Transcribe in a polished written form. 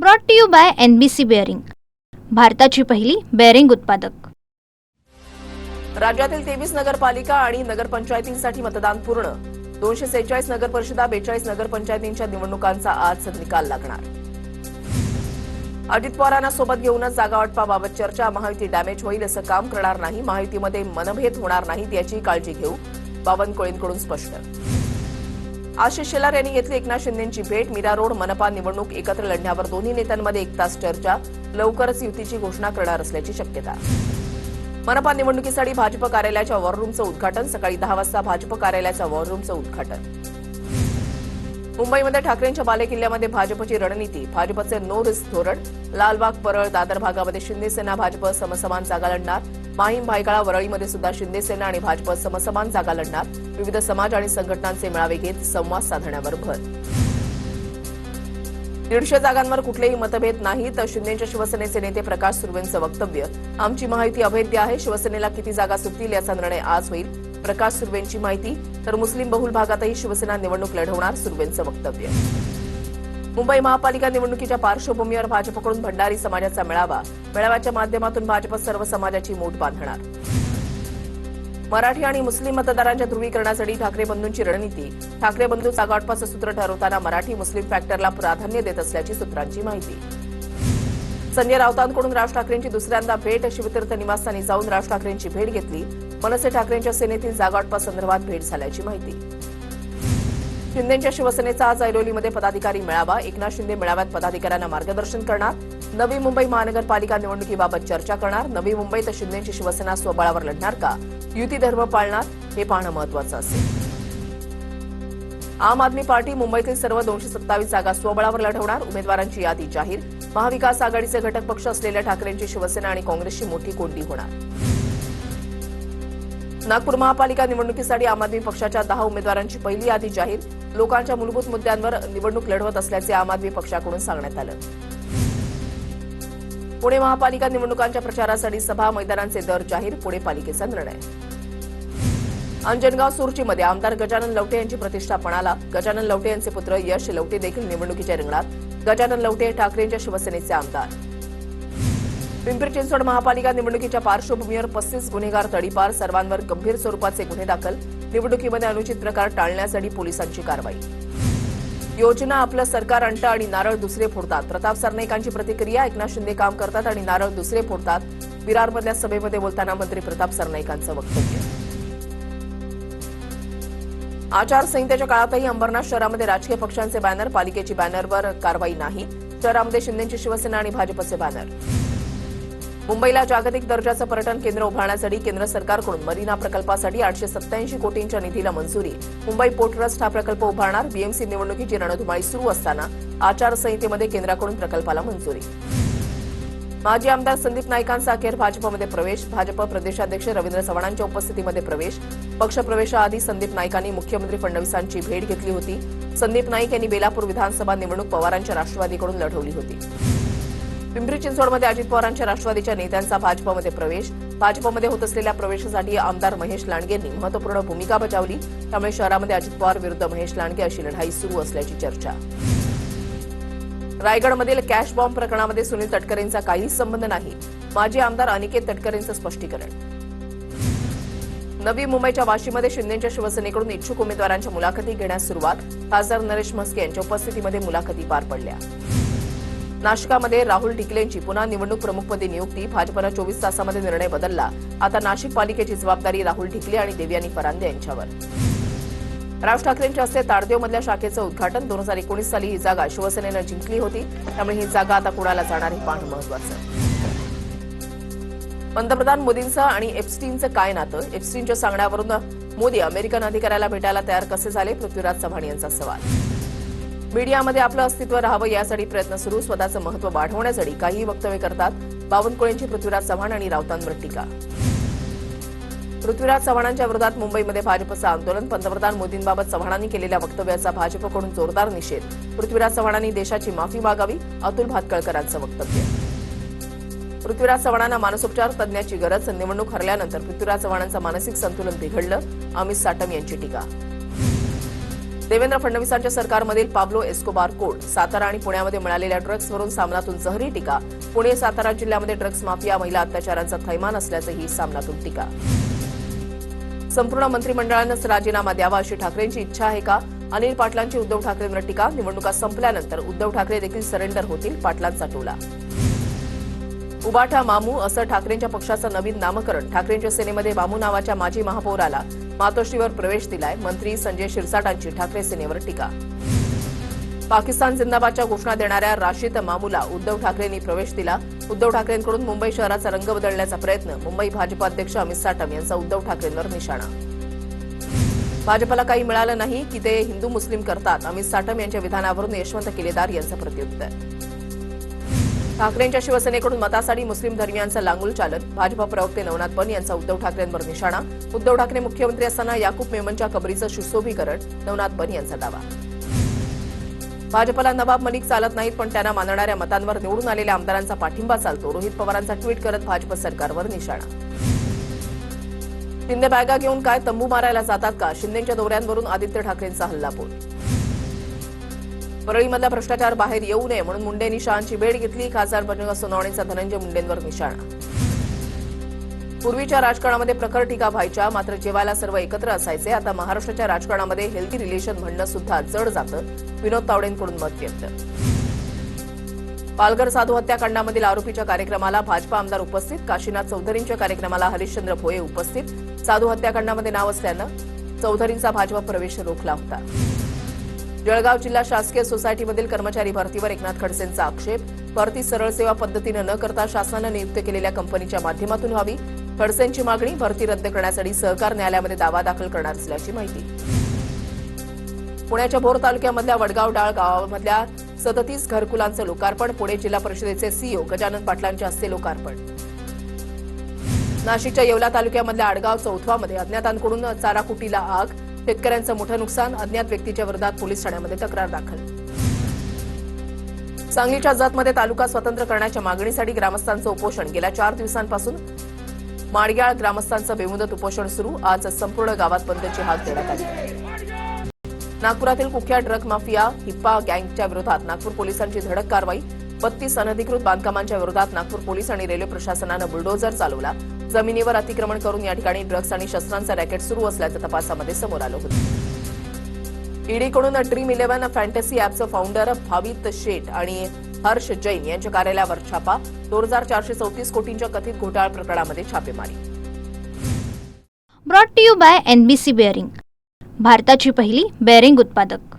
Brought to you by NBC bearing, भारताची पहिली bearing उत्पादक। राज्यातील 23 नगरपालिका आणि नगरपंचायतींसाठी मतदान पूर्ण। 246 नगरपरिषदा, 42 नगरपंचायतींच्या निवडणुकांचा आज निकाल लागणार। अजित पवारांना सोबत घेऊनच जागा वाटपाबाबत चर्चा। महायुती डॅमेज होईल असं काम करणार नाही, महायुतीमध्ये मनभेद होणार नाहीत याची काळजी घेऊ, बावनकुळेंकडून स्पष्ट। आशिष शेलार यांनी घेतली एकनाथ शिंदेंची भेट। मीरा रोड मनपा निवडणूक एकत्र लढण्यावर दोन्ही नेत्यांमध्ये 1 तास चर्चा। लवकरच युतीची घोषणा करणार असल्याची शक्यता। मनपा निवडणुकीसाठी भाजप कार्यालयाच्या वॉररूमचं उद्घाटन। सकाळी 10 वाजता भाजप कार्यालयाच्या वॉररूमचं उद्घाटन। मुंबईमध्ये ठाकरेंच्या बालेकिल्ल्यामध्ये भाजपची रणनीती। भाजपचे नो रिस्क धोरण। लालबाग, परळ, दादर भागामध्ये शिंदे सेना भाजप समसमान जागा लढणार। माहीम, भायखळा, वरळीमध्ये सुद्धा शिंदे सेना आणि भाजप समसमान जागा लढणार। विविध समाज आणि संघटनांचे मेळावे घेत संवाद साधण्यावर भर। 150 जागांवर कुठलेही मतभेद नाही तर शिंदेच्या शिवसेनेचे नेते प्रकाश सुर्वेंचं वक्तव्य। आमची माहिती अभेद्य आहे, शिवसेनेला किती जागा सुटतील याचा निर्णय आज होईल, प्रकाश सुर्वेंची माहिती। तर मुस्लिम बहुल भागातही शिवसेना निवडणूक लढवणार, सुर्वेंचं वक्तव्य। मुंबई महापालिका निवडणुकीच्या पार्श्वभूमीवर भाजपकडून भंडारी समाजाचा मेळावा। मेळाव्याच्या माध्यमातून भाजप सर्व समाजाची मूठ बांधणार। मराठी आणि मुस्लिम मतदारांच्या ध्रुवीकरणासाठी ठाकरे बंधूंची रणनीती। ठाकरे बंधू जागा वाटपाचं सूत्र ठरवताना मराठी मुस्लिम फॅक्टरला प्राधान्य देत असल्याची सूत्रांची माहिती। संजय राऊतांकडून राज ठाकरेंची दुसऱ्यांदा भेट। शिवतीर्थ निवासस्थानी जाऊन राज ठाकरेंची भेट घेतली। मनसे ठाकरेंच्या सेनेतील जागा वाटपासंदर्भात भेट झाल्याची माहिती। शिंदेच्या शिवसेनेचा आज ऐरोलीमध्ये पदाधिकारी मेळावा। एकनाथ शिंदे मेळाव्यात पदाधिकाऱ्यांना मार्गदर्शन करणार। नवी मुंबई महानगरपालिका निवडणुकीबाबत चर्चा करणार। नवी मुंबईत शिंदेची शिवसेना स्वबळावर लढणार का, युती धर्म पाळणार, हे पाहणं महत्वाचं असेल। आम आदमी पार्टी मुंबईतील सर्व 227 जागा स्वबळावर लढवणार। उमेदवारांची यादी जाहीर। महाविकास आघाडीचे घटक पक्ष असलेल्या ठाकरेंची शिवसेना आणि काँग्रेसची मोठी कोंडी होणार। नागपूर महापालिका निवडणुकीसाठी आम आदमी पक्षाच्या 10 उमेदवारांची पहिली यादी जाहीर। लोकांच्या मूलभूत मुद्द्यांवर निवडणूक लढवत असल्याचे आम आदमी पक्षाकडून सांगण्यात आलं। पुणे महापालिका निवडणुकांच्या प्रचारासाठी सभा मैदानांचे दर जाहीर, पुणे पालिकेचा निर्णय। अंजनगाव सुरचीमध्ये आमदार गजानन लवटे यांची प्रतिष्ठा पणाला। गजानन लवटे यांचे पुत्र यश लवटे देखील निवडणुकीच्या रिंगणात। गजानन लवटे ठाकरेंच्या शिवसेनेचे आमदार। पिंपरी चिंचवड महापालिका निवडणुकीच्या पार्श्वभूमीवर 35 गुन्हेगार तडीपार, सर्वांवर गंभीर स्वरूपाचे गुन्हे दाखल। निवडणुकीमध्ये अनुचित प्रकार टाळण्यासाठी पोलिसांची कारवाई। योजना आपलं सरकार आणतं आणि नारळ दुसरे फोडतात, प्रताप सरनाईकांची प्रतिक्रिया। एकनाथ शिंदे काम करतात आणि नारळ दुसरे फोडतात, विरारमधल्या सभेमध्ये बोलताना मंत्री प्रताप सरनाईकांचं वक्तव्य। आचारसंहितेच्या काळातही अंबरनाथ शहरामध्ये राजकीय पक्षांचे बॅनर, पालिकेची बॅनरवर कारवाई नाही। शहरामध्ये शिंदेची शिवसेना आणि भाजपचे बॅनर। मुंबईला जागतिक दर्जाचं पर्यटन केंद्र उभारण्यासाठी केंद्र सरकारकडून मरीना प्रकल्पासाठी 887 कोटींच्या निधीला मंजुरी। मुंबई पोर्ट ट्रस्ट हा प्रकल्प उभारणार। बीएमसी निवडणुकीची रणधुमाळी सुरू असताना आचारसंहितेमध्ये केंद्राकडून प्रकल्पाला मंजुरी। माजी आमदार संदीप नाईकांचा अखेर भाजपमध्ये प्रवेश। भाजप प्रदेशाध्यक्ष रवींद्र चव्हाणांच्या उपस्थितीमध्ये प्रवेश। पक्षप्रवेशाआधी संदीप नाईकांनी मुख्यमंत्री फडणवीसांची भेट घेतली होती। संदीप नाईक यांनी बेलापूर विधानसभा निवडणूक पवारांच्या राष्ट्रवादीकडून लढवली होती। पिंपरी चिंचवडमध्ये अजित पवारांच्या राष्ट्रवादीच्या नेत्यांचा भाजपमध्ये प्रवेश। भाजपमध्ये होत असलेल्या प्रवेशासाठी आमदार महेश लांडगे यांनी महत्वपूर्ण भूमिका बजावली, त्यामुळे शहरामध्ये अजित पवार विरुद्ध महेश लांडगे अशी लढाई सुरू असल्याची चर्चा। रायगडमधील कॅश बॉम्ब प्रकरणामध्ये सुनील तटकरेंचा काहीच संबंध नाही, माजी आमदार अनिकेत तटकरेंचं स्पष्टीकरण। नवी मुंबईच्या वाशीमध्ये शिंदेच्या शिवसेनेकडून इच्छुक उमेदवारांच्या मुलाखती घेण्यास सुरुवात। खासदार नरेश म्हस्के यांच्या उपस्थितीमध्ये मुलाखती पार पडल्या। नाशिकामध्ये राहुल ढिकलेंची पुन्हा निवडणूक प्रमुखपदी नियुक्ती। भाजपनं 24 तासामध्ये निर्णय बदलला, आता नाशिक पालिकेची जबाबदारी राहुल ढिकले आणि देवयानी फरांदे यांच्यावर। राज ठाकरेंच्या हस्ते ताडदेवमधल्या शाखेचं उद्घाटन। 2019 साली ही जागा शिवसेनेनं जिंकली होती, त्यामुळे ही जागा आता कुणाला जाणार हे पाहणं महत्वाचं। पंतप्रधान मोदींचं आणि एप्स्टीनचं काय नातं? एप्स्टीनच्या सांगण्यावरून मोदी अमेरिकन अधिकाऱ्याला भेटायला तयार कसे झाले? पृथ्वीराज चव्हाण यांचा सवाल। मीडियामध्ये आपलं अस्तित्व राहावं यासाठी प्रयत्न सुरू, स्वतःचं महत्त्व वाढवण्यासाठी काही वक्तव्य करतात। बावनकुळेंची पृथ्वीराज चव्हाण आणि राऊतांवर टीका। पृथ्वीराज चव्हाणांच्या विरोधात मुंबईमध्ये भाजपचं आंदोलन। पंतप्रधान मोदींबाबत चव्हाणांनी केलेल्या वक्तव्याचा भाजपकडून जोरदार निषेध। पृथ्वीराज चव्हाणांनी देशाची माफी मागावी, अतुल भातखळकरांचं वक्तव्य। पृथ्वीराज चव्हाणांना मानसोपचार तज्ज्ञाची गरज। निवडणूक हरल्यानंतर पृथ्वीराज चव्हाणांचं मानसिक संतुलन बिघडलं, अमित साटम यांची टीका। देवेंद्र फडणवीसांच्या सरकारमधील पाब्लो एस्कोबार कोड, सातारा आणि पुण्यामध्ये मिळालेल्या ड्रग्जवरून सामनातून जहरी टीका. पुणे सातारा जिल्ह्यामध्ये ड्रग्ज माफिया, महिला अत्याचारांचा थैमान असल्याचंही सामनातून टीका. संपूर्ण मंत्रिमंडळानंच राजीनामा द्यावा अशी ठाकरेंची इच्छा आहे का? अनिल पाटलांची उद्धव ठाकरेंवर टीका. निवडणुका संपल्यानंतर उद्धव ठाकरे देखील सरेंडर होतील, पाटलांचा टोला. उबाठा मामू असं ठाकरेंच्या पक्षाचं नवीन नामकरण. ठाकरेंच्या सेनेमध्ये मामू नावाच्या माजी महापौराला मातोश्रीवर प्रवेश दिलाय. मंत्री संजय शिरसाटांची ठाकरे सेनेवर टीका. पाकिस्तान जिंदाबादच्या घोषणा देणाऱ्या राशिद मामूला उद्धव ठाकरेंनी प्रवेश दिला. उद्धव ठाकरेंकडून मुंबई शहराचा रंग बदलण्याचा प्रयत्न. मुंबई भाजप अध्यक्ष अमित साटम यांचा उद्धव ठाकरेंवर निशाणा. भाजपला काही मिळालं नाही की ते हिंदू मुस्लिम करतात. अमित साटम यांच्या विधानावरून यशवंत केलेदार यांचं प्रत्युत्तर. ठाकरेंच्या शिवसेनेकडून मतासाठी मुस्लिम धर्मियांचं लांगुल चालन. भाजप प्रवक्ते नवनाथ बन यांचा उद्धव ठाकरेंवर निशाणा. उद्धव ठाकरे मुख्यमंत्री असताना याकूब मेमनच्या कबरीचं सुशोभीकरण. नवनाथ बन यांचा दावा. भाजपला नवाब मलिक चालत नाहीत, पण त्यांना मानणाऱ्या मतांवर निवडून आलेल्या आमदारांचा पाठिंबा चालतो. रोहित पवारांचा ट्विट करत भाजप सरकारवर निशाणा. शिंदे बॅगा घेऊन काय तंबू मारायला जातात का? शिंदेच्या दौऱ्यांवरून आदित्य ठाकरेंचा हल्लाबोल. परळीमधला भ्रष्टाचार बाहेर येऊ नये म्हणून मुंडेंनी शहांची भेट घेतली. खासदार बजरंग सोनवणेचा धनंजय मुंडेंवर निशाणा. पूर्वीच्या राजकारणामध्ये प्रखर टीका व्हायच्या, मात्र जेवायला सर्व एकत्र असायचे. आता महाराष्ट्राच्या राजकारणामध्ये हेल्दी रिलेशन म्हणणं सुद्धा जड जातं. विनोद तावडेंकडून मत व्यक्त. पालघर साधू हत्याकांडामधील आरोपीच्या कार्यक्रमाला भाजपा आमदार उपस्थित. काशीनाथ चौधरींच्या कार्यक्रमाला हरिश्चंद्र भोये उपस्थित. साधू हत्याकांडामध्ये नाव असल्यानं चौधरींचा भाजपा प्रवेश रोखला होता. जळगाव जिल्हा शासकीय सोसायटीमधील कर्मचारी भरतीवर एकनाथ खडसेंचा आक्षेप. भरती सरळ सेवा पद्धतीनं न करता शासनानं नियुक्त केलेल्या कंपनीच्या माध्यमातून व्हावी. खडसेंची मागणी. भरती रद्द करण्यासाठी सहकार न्यायालयामध्ये दावा दाखल करणार असल्याची माहिती. पुण्याच्या भोर तालुक्यामधल्या वडगाव डाळ गावामधल्या 37 घरकुलांचं लोकार्पण. पुणे जिल्हा परिषदेचे सीईओ गजानन पाटलांच्या हस्ते लोकार्पण. नाशिकच्या येवला तालुक्यामधल्या आडगाव चौथवामध्ये अज्ञातांकडून चाराकुटीला आग. शेतकऱ्यांचं मोठं नुकसान. अज्ञात व्यक्तीच्या विरोधात पोलीस ठाण्यामध्ये तक्रार दाखल. सांगलीच्या जतमध्ये तालुका स्वतंत्र करण्याच्या मागणीसाठी ग्रामस्थांचं उपोषण. गेल्या 4 दिवसांपासून माडग्याळ ग्रामस्थांचं बेमुदत उपोषण सुरू. आज संपूर्ण गावात बंदची हाक देण्यात आली. नागपुरातील कुख्यात ड्रग माफिया हिप्पा गँगच्या विरोधात नागपूर पोलिसांची धडक कारवाई. 32 अनधिकृत बांधकामांच्या विरोधात नागपूर पोलीस आणि रेल्वे प्रशासनानं बुलडोझर चालवला. जमिनीवर अतिक्रमण करून या ठिकाणी ड्रग्ज आणि शस्त्रांचा रॅकेट सुरू असल्याचं तपासामध्ये समोर आलं होतं. ईडीकडून ड्रीम11 फॅन्टसी ॲपचं फाउंडर भावित शेठ आणि हर्ष जैन यांच्या कार्यालयावर छापा. 2434 कोटींच्या कथित घोटाळा प्रकरणामध्ये छापेमारी. Brought to you by NBC bearing, भारताची पहिली बेअरिंग उत्पादक.